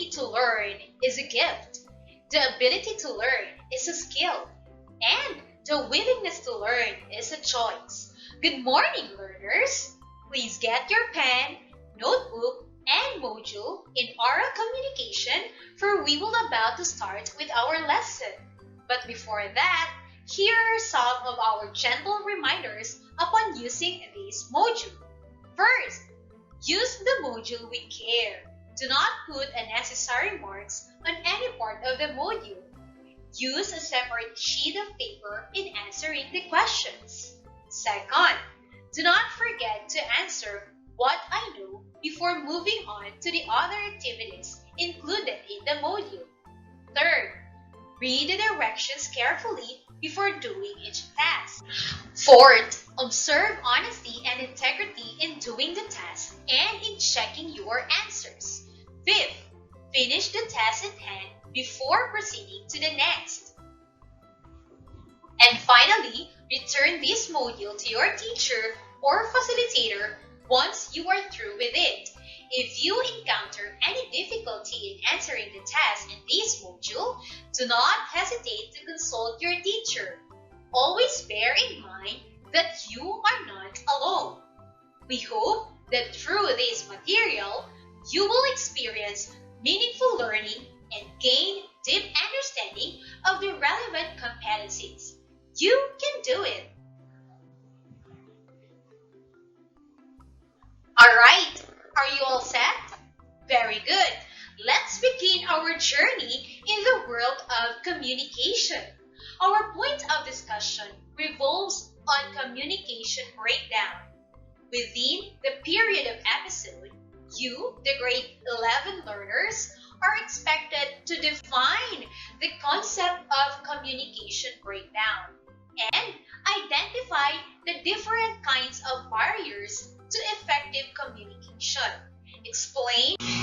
ability to learn is a gift. The ability to learn is a skill. And the willingness to learn is a choice. Good morning, learners! Please get your pen, notebook, and module in oral communication, for we will about to start with our lesson. But before that, here are some of our gentle reminders upon using this module. First, use the module with care. Do not put unnecessary marks on any part of the module. Use a separate sheet of paper in answering the questions. Second, do not forget to answer what I know before moving on to the other activities included in the module. Third, read the directions carefully before doing each task. Fourth, observe honesty and integrity in doing the task and in checking your answers. Fifth, finish the task at hand before proceeding to the next. And finally, return this module to your teacher or facilitator once you are through with it. If you encounter any difficulty in answering the test in this module, do not hesitate to consult your teacher. Always bear in mind that you are not alone. We hope that through this material, you will experience meaningful learning and gain deep understanding of the relevant competencies. You can do it! Alright, are you all set? Very good! Let's begin our journey in the world of communication. Our point of discussion revolves on communication breakdown. Within the period of episode, you, the grade 11 learners, are expected to define the concept of communication breakdown and identify the different kinds of barriers to effective communication.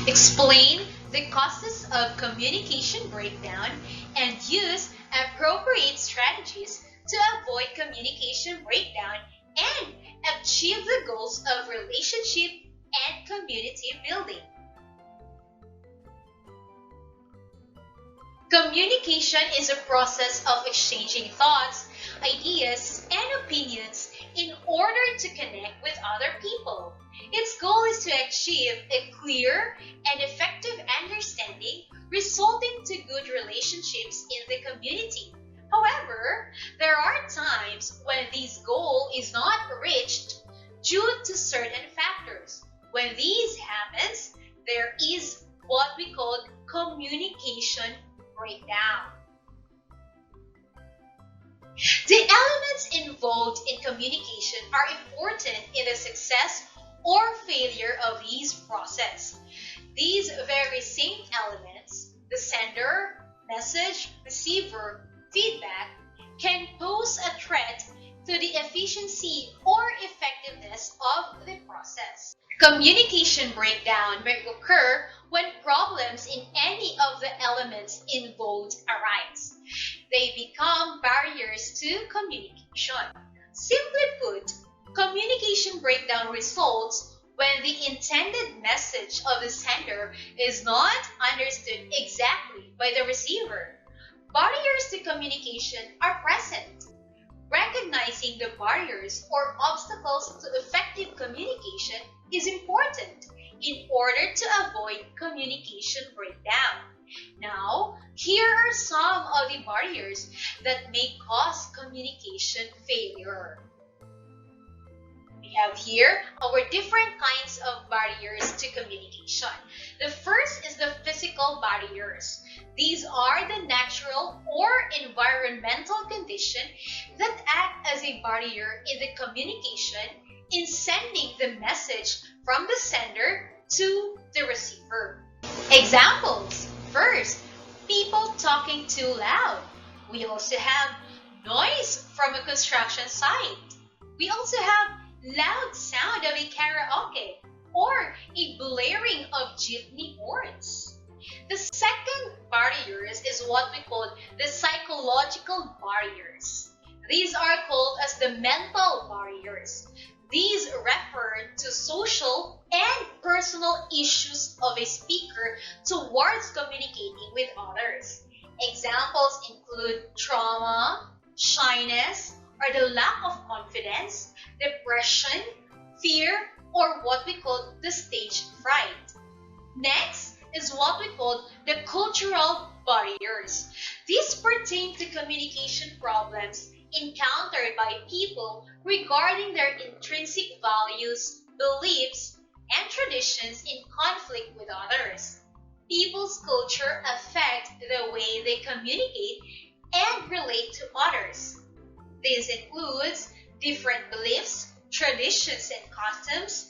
Explain the causes of communication breakdown and use appropriate strategies to avoid communication breakdown and achieve the goals of relationship and community building. Communication is a process of exchanging thoughts, ideas, and opinions in order to connect with other people. Its goal is to achieve a clear and effective understanding, resulting to good relationships in the community. However, there are times when this goal is not reached due to certain factors. When this happens, there is what we call communication breakdown. The elements involved in communication are important in the success or failure of this process. These very same elements, the sender, message, receiver, feedback, can pose a threat to the efficiency or effectiveness of the process. Communication breakdown may occur when problems in any of the elements involved arise. They become barriers to communication. Simply put, communication breakdown results when the intended message of the sender is not understood exactly by the receiver. Barriers to communication are present. Recognizing the barriers or obstacles to effective communication is important in order to avoid communication breakdown. Now, here are some of the barriers that may cause communication failure. We have here our different kinds of barriers to communication. The first is the physical barriers. These are the natural or environmental conditions that act as a barrier in the communication in sending the message from the sender to the receiver. Examples. First, people talking too loud. We also have noise from a construction site. We also have loud sound of a karaoke or a blaring of jeepney horns. The second barriers is what we call the psychological barriers. These are called as the mental barriers. These refer to social and personal issues of a speaker towards communicating with others. Examples include trauma, shyness, or the lack of confidence, depression, fear, or what we call the stage fright. Next is what we call the cultural barriers. These pertain to communication problems encountered by people regarding their intrinsic values, beliefs, and traditions in conflict with others. People's culture affect the way they communicate and relate to others. This includes different beliefs, traditions and customs,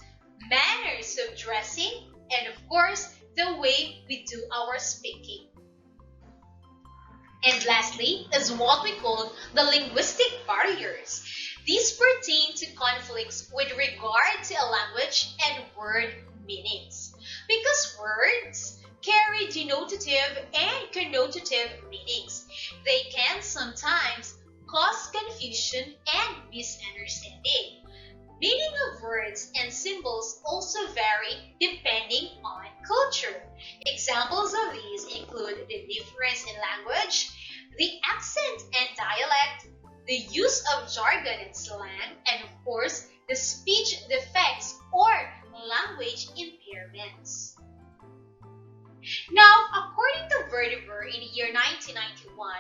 manners of dressing, and of course, the way we do our speaking. And lastly is what we call the linguistic barriers. These pertain to conflicts with regard to a language and word meanings. Because words carry denotative and connotative meanings, they can sometimes cause confusion and misunderstanding. Meaning of words and symbols also vary depending on culture. Examples of these include the difference in language, the accent and dialect, the use of jargon and slang, and of course, the speech defects or language impairments. Now, according to Verdiver in the year 1991,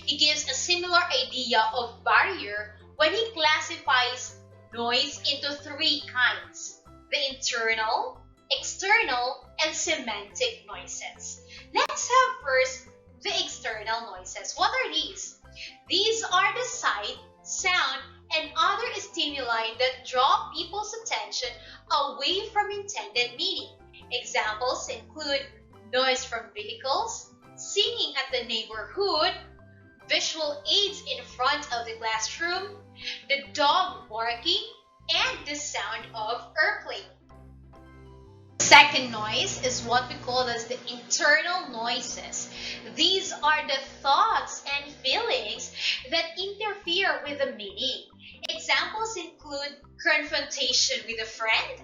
he gives a similar idea of barrier when he classifies noise into three kinds: the internal, external, and semantic noises. Let's have first the external noises. What are these? These are the sight, sound, and other stimuli that draw people's attention away from intended meaning. Examples include noise from vehicles, singing at the neighborhood, visual aids in front of the classroom, the dog barking, and the sound of airplane. Second noise is what we call as the internal noises. These are the thoughts and feelings that interfere with the meaning. Examples include confrontation with a friend,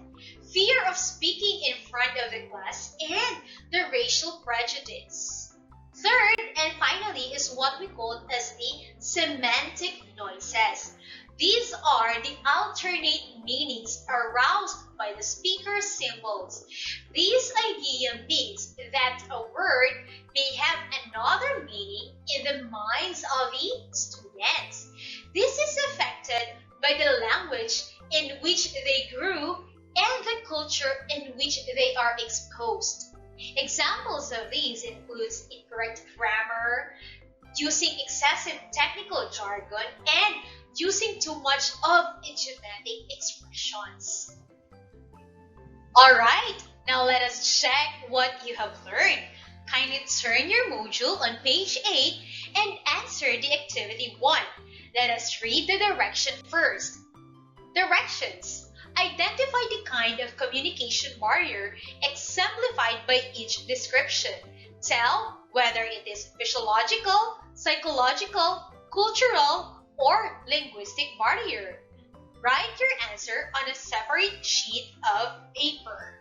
fear of speaking in front of the class, and the racial prejudice. Third and finally is what we call as the semantic noises. These are the alternate meanings aroused by the speaker's symbols. This idea means that a word may have another meaning in the minds of the students. This is affected by the language in which they grew and the culture in which they are exposed. Examples of these include incorrect grammar, using excessive technical jargon, and using too much of idiomatic expressions. Alright, now let us check what you have learned. Kindly turn your module on page 8 and answer the activity 1. Let us read the direction first. Directions. Identify the kind of communication barrier exemplified by each description. Tell whether it is physiological, psychological, cultural, or linguistic barrier. Write your answer on a separate sheet of paper.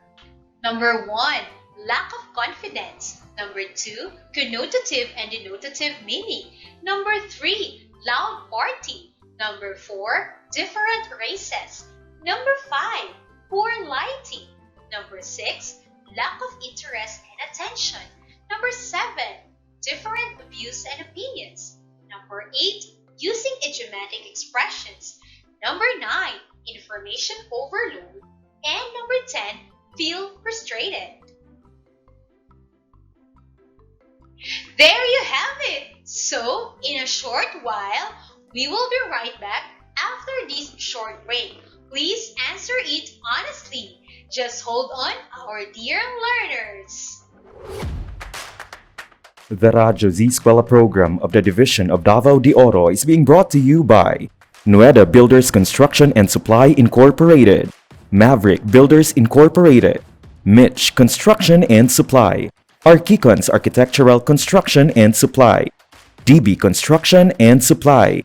Number 1. Lack of confidence. Number 2. Connotative and denotative meaning. Number 3. Loud party. Number 4. Different races. Number 5. Poor lighting. Number 6. Lack of interest and attention. Number 7. Different views and opinions. Number 8. Using idiomatic expressions. Number 9. Information overload. And number 10. Feel frustrated. There you have it! So, in a short while, we will be right back after this short break. Please answer it honestly. Just hold on, our dear learners. The Radyo Z-eskwela program of the Division of Davao de Oro is being brought to you by Nueda Builders Construction and Supply Incorporated, Maverick Builders Incorporated, Mitch Construction and Supply, Archicons Architectural Construction and Supply, DB Construction and Supply,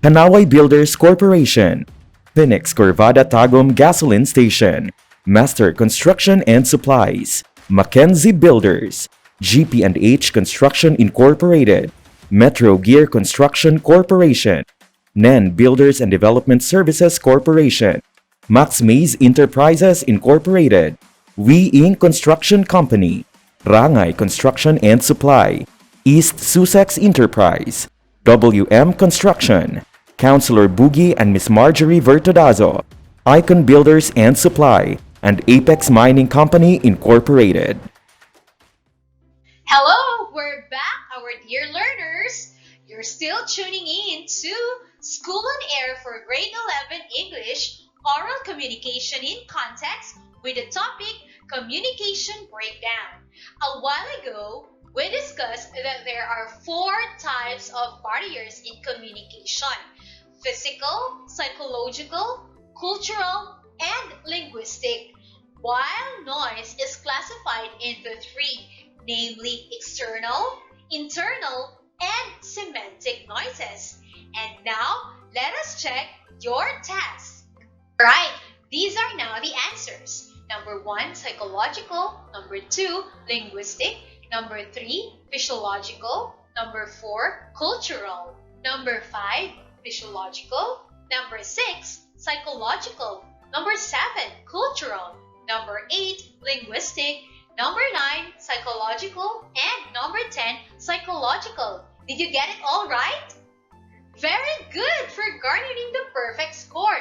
Kanaway Builders Corporation, Phoenix Corvada Tagum Gasoline Station, Master Construction and Supplies, Mackenzie Builders, GP&H Construction Incorporated, Metro Gear Construction Corporation, NEN Builders and Development Services Corporation, Max Mays Enterprises Incorporated, We Inc. Construction Company, Rangay Construction and Supply, East Sussex Enterprise, WM Construction, Councilor Boogie and Miss Marjorie Vertodazo, Icon Builders and Supply, and Apex Mining Company Incorporated. Hello, we're back, our dear learners. You're still tuning in to School on Air for Grade 11 English Oral Communication in Context with the topic Communication Breakdown. A while ago, we discussed that there are 4 types of barriers in communication: physical, psychological, cultural, and linguistic, while noise is classified into 3, namely external, internal, and semantic noises. And now, let us check your tasks. Alright, these are now the answers. Number 1, psychological. Number 2, linguistic. Number 3, physiological. Number 4, cultural. Number 5, physiological. Number 6, psychological. Number 7, cultural. Number 8, linguistic. Number 9, psychological. And number 10, psychological. Did you get it all right? Very good for garnering the perfect score.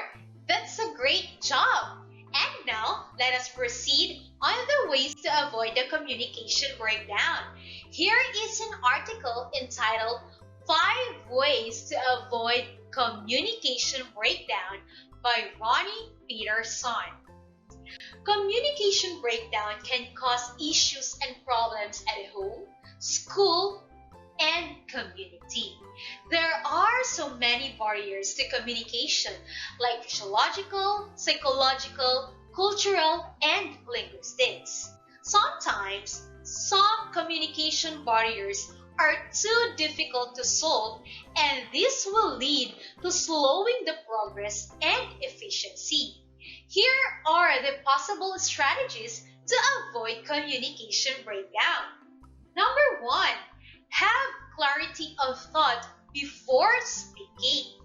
That's a great job. And now, let us proceed on the ways to avoid the communication breakdown. Here is an article entitled 5 Ways to Avoid Communication Breakdown by Ronnie Peterson. Communication breakdown can cause issues and problems at home, school, and community. There are so many barriers to communication, like physiological, psychological, cultural, and linguistics. Sometimes, some communication barriers are too difficult to solve, and this will lead to slowing the progress and efficiency. Here are the possible strategies to avoid communication breakdown. Number 1, have clarity of thought before speaking.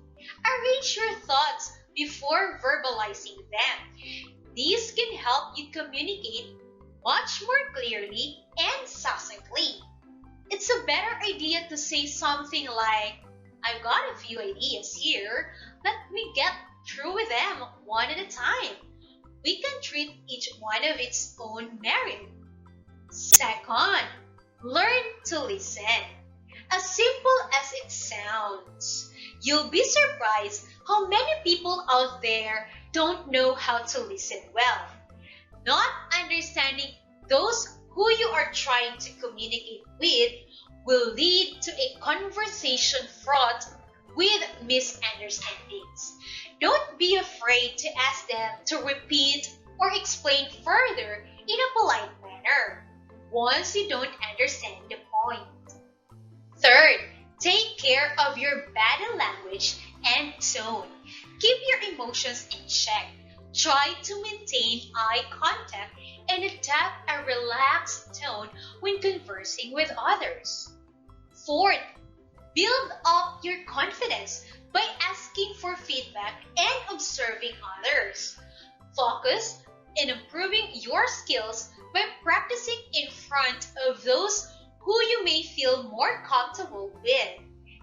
Arrange your thoughts before verbalizing them. These can help you communicate much more clearly and succinctly. It's a better idea to say something like, I've got a few ideas here. Let me get through with them one at a time. We can treat each one of its own merit. Second, learn to listen. As simple as it sounds, you'll be surprised how many people out there don't know how to listen well. Not understanding those who you are trying to communicate with will lead to a conversation fraught with misunderstandings. Don't be afraid to ask them to repeat or explain further in a polite manner once you don't understand the point. Third, take care of your body language and tone. Keep your emotions in check. Try to maintain eye contact and adopt a relaxed tone when conversing with others. Fourth, build up your confidence by asking for feedback and observing others. Focus on improving your skills by practicing in front of those who you may feel more comfortable with.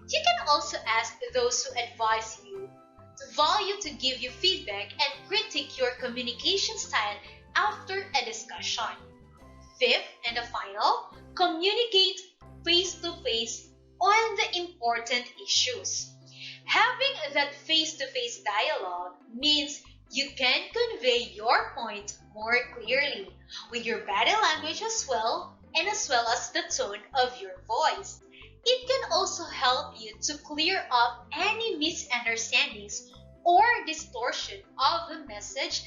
You can also ask those who advise you to value to give you feedback and critique your communication style after a discussion. Fifth and the final, communicate face-to-face on the important issues. Having that face-to-face dialogue means you can convey your point more clearly with your body language as well, and as well as the tone of your voice. It can also help you to clear up any misunderstandings or distortion of the message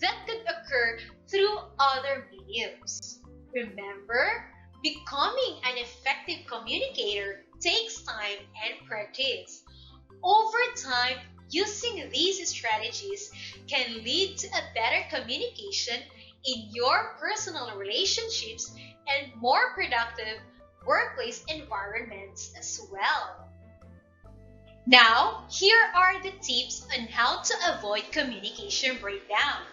that could occur through other mediums. Remember, becoming an effective communicator takes time and practice. Over time, Using these strategies can lead to a better communication in your personal relationships and more productive workplace environments as well. Now, here are the tips on how to avoid communication breakdown.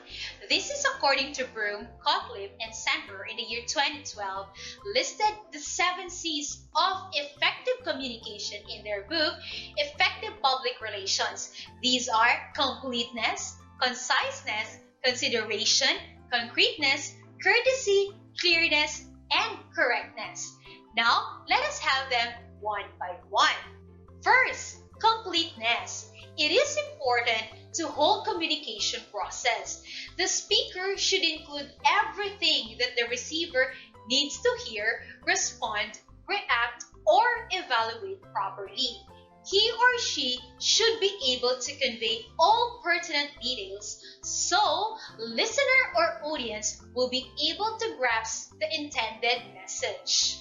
This is according to Broom, Cotlip, and Sandler in the year 2012, listed the 7 C's of effective communication in their book, Effective Public Relations. These are completeness, conciseness, consideration, concreteness, courtesy, clearness, and correctness. Now, let us have them one by one. First, completeness. It is important to whole communication process. The speaker should include everything that the receiver needs to hear, respond, react, or evaluate properly. He or she should be able to convey all pertinent details so listener or audience will be able to grasp the intended message.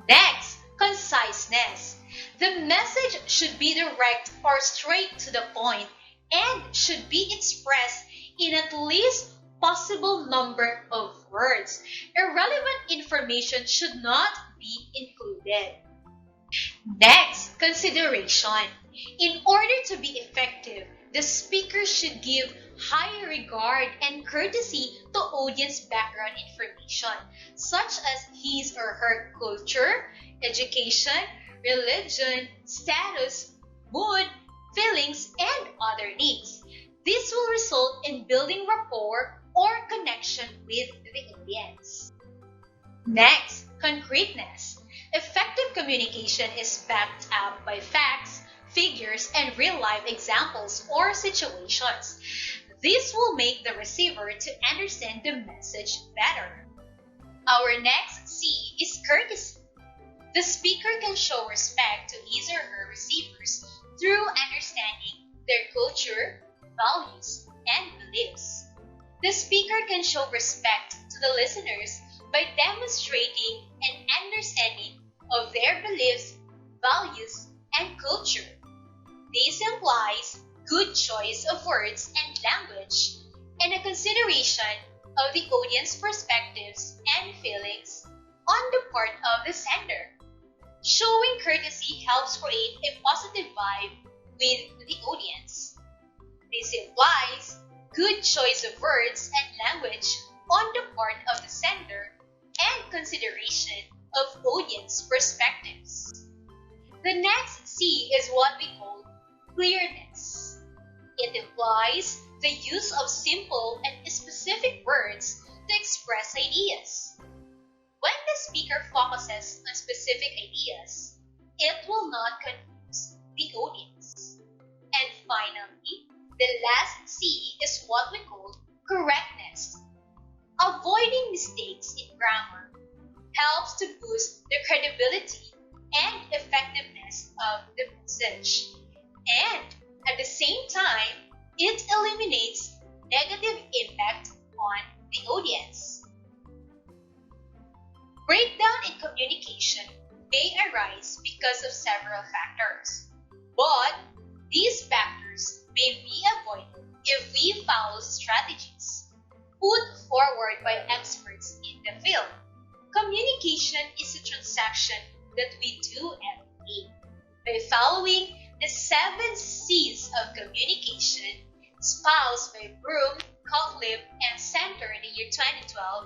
Next, conciseness. The message should be direct or straight to the point and should be expressed in at least possible number of words. Irrelevant information should not be included. Next, consideration. In order to be effective, the speaker should give high regard and courtesy to audience background information, such as his or her culture, education, religion, status, mood, feelings, and other needs. This will result in building rapport or connection with the audience. Next, concreteness. Effective communication is backed up by facts, figures, and real-life examples or situations. This will make the receiver to understand the message better. Our next C is courtesy. The speaker can show respect to his or her receivers through understanding their culture, values, and beliefs. The speaker can show respect to the listeners by demonstrating an understanding of their beliefs, values, and culture. This implies good choice of words and language and a consideration of the audience perspectives and feelings on the part of the sender. Showing courtesy helps create a positive vibe with the audience. This implies good choice of words and language on the part of the sender and consideration of audience perspectives. The next C is what we call clearness. It implies the use of simple and specific words to express ideas. When the speaker focuses on specific ideas, it will not confuse the audience. And finally, the last C is what we call correctness. Avoiding mistakes in grammar helps to boost the credibility and effectiveness of the message. And at the same time, it eliminates negative impact on the audience. Breakdown in communication may arise because of several factors, but these factors may be avoided if we follow strategies put forward by experts in the field. Communication is a transaction that we do every day. By following the 7 C's of communication, espoused by Broom, Cotlip, and Center in the year 2012,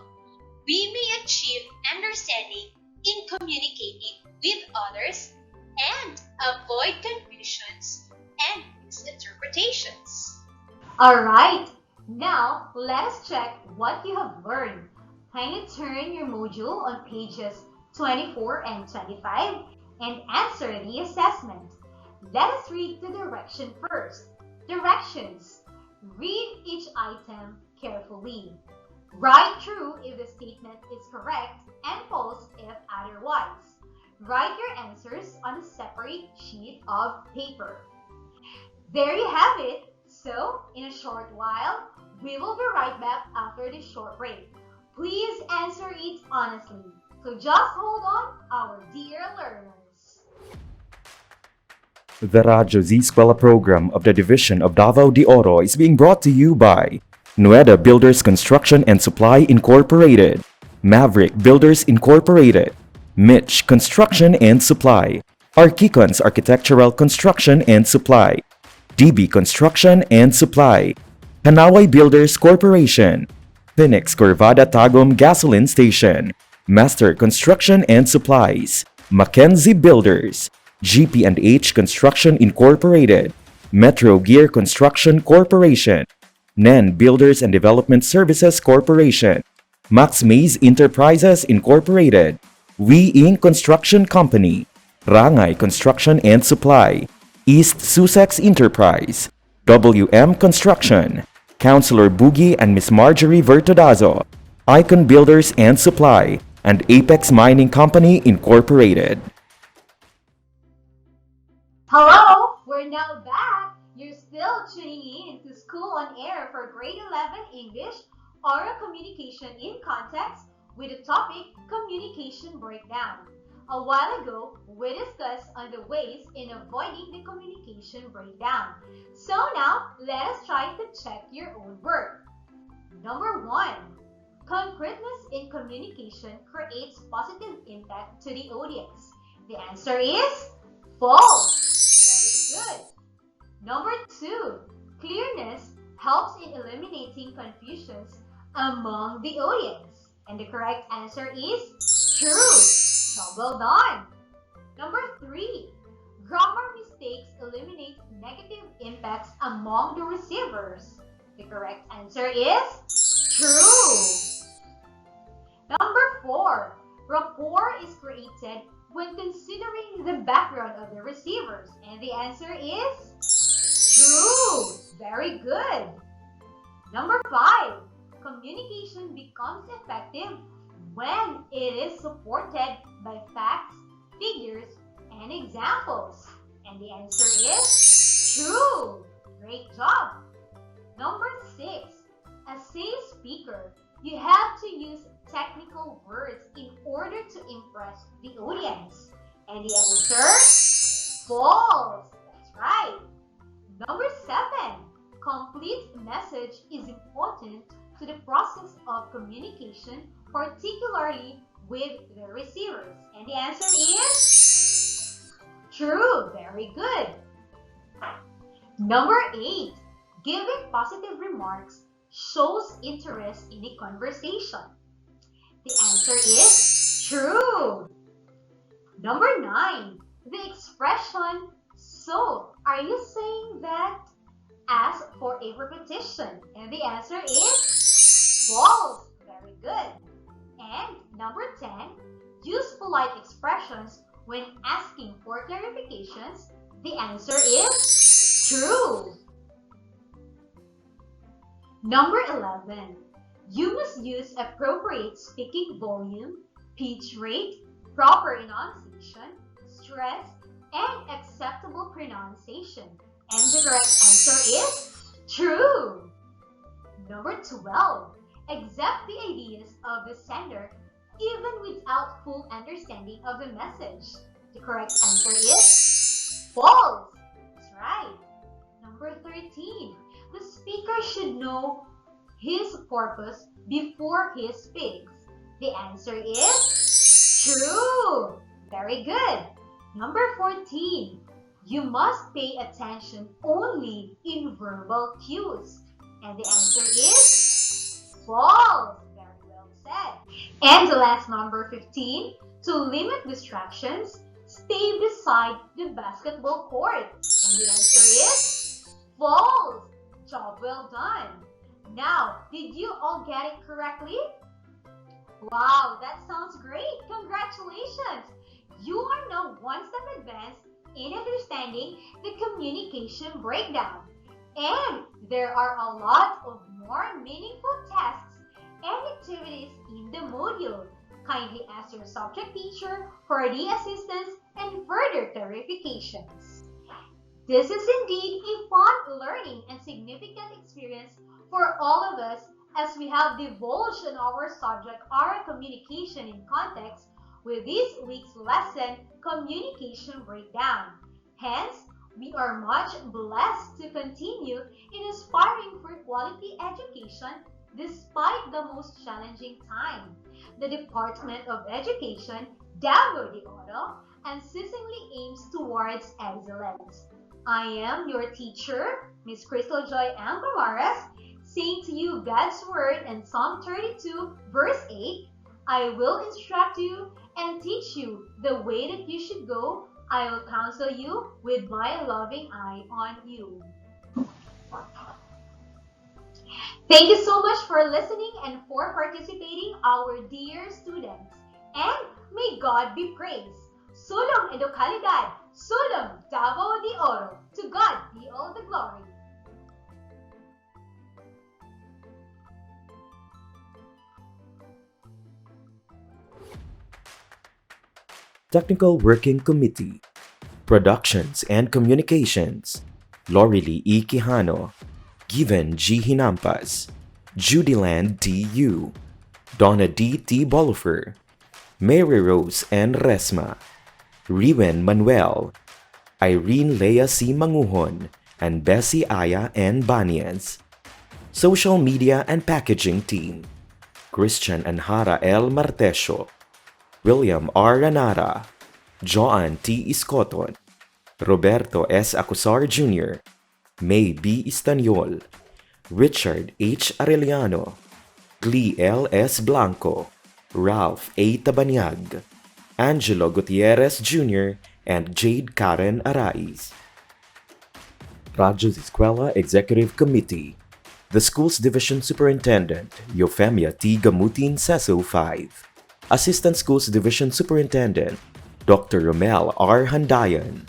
we may achieve understanding in communicating with others and avoid confusions and misinterpretations. Alright, now let us check what you have learned. Kindly turn your module on pages 24 and 25 and answer the assessment. Let us read the direction first. Directions. Read each item carefully. Write true if the statement is correct and false if otherwise. Write your answers on a separate sheet of paper. There you have it. So, in a short while, we will be right back after this short break. Please answer it honestly. So just hold on, our dear learners. The Radyo Z-eskwela program of the Division of Davao de Oro is being brought to you by Nueda Builders Construction and Supply Incorporated, Maverick Builders Incorporated, Mitch Construction and Supply, Archicons Architectural Construction and Supply, DB Construction and Supply, Hanaway Builders Corporation, Phoenix Corvada Tagum Gasoline Station, Master Construction and Supplies, Mackenzie Builders, GP&H Construction Incorporated, Metro Gear Construction Corporation, NEN Builders and Development Services Corporation, Max Mays Enterprises Incorporated, We Inc. Construction Company, Rangay Construction and Supply, East Sussex Enterprise, WM Construction, Councilor Boogie and Miss Marjorie Vertodazo, Icon Builders and Supply, and Apex Mining Company Incorporated. Hello, we're now back. You're still tuning in to School on Air for Grade 11 English, Oral Communication in Context, with the topic Communication Breakdown. A while ago, we discussed on the ways in avoiding the communication breakdown. So now, let us try to check your own work. Number 1. Concreteness in communication creates positive impact to the audience. The answer is false. Very good. Number 2. Clearness helps in eliminating confusions among the audience. And the correct answer is true. So well done. Number 3. Grammar mistakes eliminate negative impacts among the receivers. The correct answer is true. Number 4. Rapport is created when considering the background of the receivers. And the answer is true. Very good. Number 5. Communication becomes effective when it is supported by facts, figures, and examples. And the answer is true. Great job. Number 6. As a speaker, you have to use technical words in order to impress the audience. And the answer? False. That's right. Number 7. Complete message is important to the process of communication, particularly with the receivers. And the answer is true. Very good. Number 8. Giving positive remarks shows interest in a conversation. The answer is true. Number 9. The expression, so are you saying that as for a repetition? And the answer is false. Very good. And number 10. Use polite expressions when asking for clarifications. The answer is true. Number 11. You must use appropriate speaking volume, pitch rate, proper enunciation, stress, and acceptable pronunciation. And the correct answer is true. Number 12. Accept the ideas of the sender even without full understanding of the message. The correct answer is false. That's right. Number 13. The speaker should know his purpose before he speaks. The answer is true. Very good. Number 14. You must pay attention only in verbal cues. And the answer is false. Very well said. And the last number 15. To limit distractions, stay beside the basketball court. And the answer is false. Job well done. Now, did you all get it correctly? Wow, that sounds great. Congratulations. You are now one step advanced in understanding the communication breakdown. And there are a lot of more meaningful tasks and activities in the module. Kindly ask your subject teacher for the assistance and further clarifications. This is indeed a fun learning and significant experience for all of us as we have divulged in our subject oral communication in context with this week's lesson, Communication Breakdown. Hence, We are much blessed to continue in aspiring for quality education despite the most challenging time. The Department of Education, Davao de Oro, unceasingly aims towards excellence. I am your teacher, Miss Krystal Joy M. Clamares, saying to you God's word in Psalm 32, verse 8, I will instruct you and teach you the way that you should go. I will counsel you with my loving eye on you. Thank you so much for listening and for participating, our dear students. And may God be praised. Sulong edukalidad, sulong Davao de Oro. To God be all the glory. Technical Working Committee, Productions and Communications, Lorely E. Quijano, Given G. Hinampas, Judyland T. U, Donna D. T. Bolifer, Mary Rose N. Resma, Riwen Manuel, Irene Lea C. Manguhon, and Bessie Aya N. Banias. Social Media and Packaging Team, Christian Anhara L. Martesio, William R. Ranara, Joan T. Iscoton, Roberto S. Acusar Jr., May B. Istanyol, Richard H. Arellano, Glee L. S. Blanco, Ralph A. Tabanyag, Angelo Gutierrez Jr., and Jade Karen Arais. Radyo Z-eskwela Executive Committee, the Schools Division Superintendent, Eufemia T. Gamutin Seso 5. Assistant Schools Division Superintendent, Dr. Romel R. Handayan.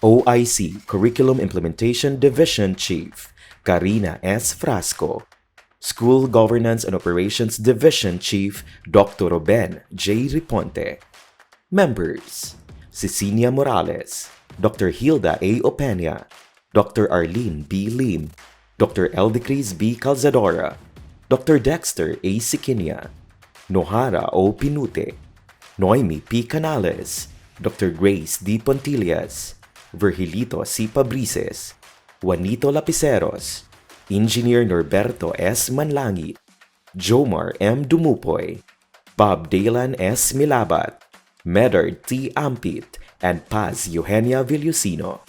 OIC Curriculum Implementation Division Chief, Karina S. Frasco. School Governance and Operations Division Chief, Dr. Ruben J. Riponte. Members: Cecilia Morales, Dr. Hilda A. Opeña, Dr. Arlene B. Lim, Dr. Eldecris B. Calzadora, Dr. Dexter A. Siquinia, Nohara O. Pinute, Noemi P. Canales, Dr. Grace D. Pontillas, Virgilito C. Pabrices, Juanito Lapiceros, Engineer Norberto S. Manlangit, Jomar M. Dumupoy, Bob Dalan S. Milabat, Medard T. Ampit, and Paz Eugenia Villusino.